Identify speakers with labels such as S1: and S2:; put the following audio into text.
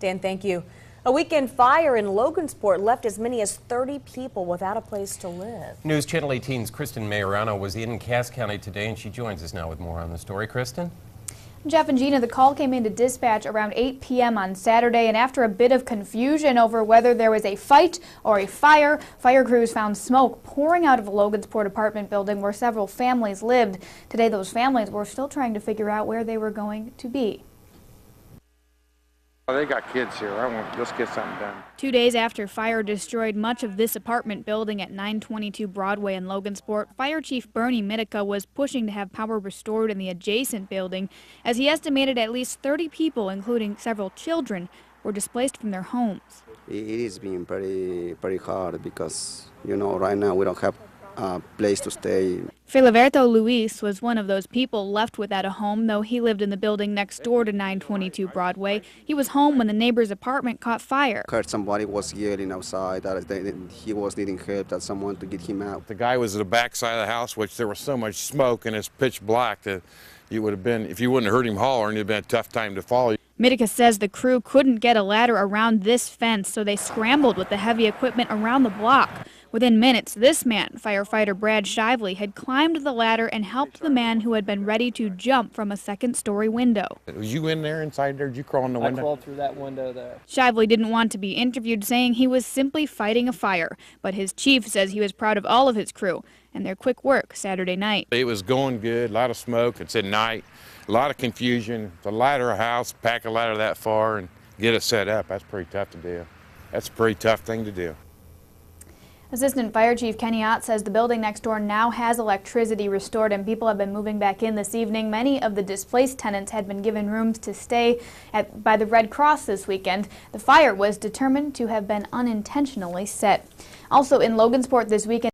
S1: Dan, thank you. A weekend fire in Logansport left as many as 30 people without a place to live.
S2: News Channel 18's Kristen Majorano was in Cass County today, and she joins us now with more on the story. Kristen?
S3: Jeff and Gina, the call came into dispatch around 8 p.m. on Saturday, and after a bit of confusion over whether there was a fight or a fire, fire crews found smoke pouring out of a Logansport apartment building where several families lived. Today, those families were still trying to figure out where they were going to be.
S4: They got kids here. Let's get something done.
S3: 2 days after fire destroyed much of this apartment building at 922 Broadway in Logansport, Fire Chief Bernie Mitica was pushing to have power restored in the adjacent building, as he estimated at least 30 people, including several children, were displaced from their homes.
S5: It is being pretty hard because, right now we don't have a place to stay.
S3: Filiberto Luis was one of those people left without a home, though he lived in the building next door to 922 Broadway. He was home when the neighbor's apartment caught fire.
S5: Heard somebody was yelling outside that he was needing help, that someone to get him out.
S4: The guy was at the back side of the house, which there was so much smoke and it's pitch black that you would have been, if you wouldn't have heard him hollering, it'd been a tough time to follow.
S3: Mitica says the crew couldn't get a ladder around this fence, so they scrambled with the heavy equipment around the block. Within minutes, this man, firefighter Brad Shively, had climbed the ladder and helped the man who had been ready to jump from a second-story window.
S4: Was you in there inside there? Did you crawl in the window?
S6: I crawled through that window there.
S3: Shively didn't want to be interviewed, saying he was simply fighting a fire, but his chief says he was proud of all of his crew and their quick work Saturday night.
S4: It was going good, a lot of smoke. It's at night, a lot of confusion. To ladder a house, pack a ladder that far and get it set up, that's pretty tough to do. That's a pretty tough thing to do.
S3: Assistant Fire Chief Kenny Ott says the building next door now has electricity restored and people have been moving back in this evening. Many of the displaced tenants had been given rooms to stay by the Red Cross this weekend. The fire was determined to have been unintentionally set. Also in Logansport this weekend,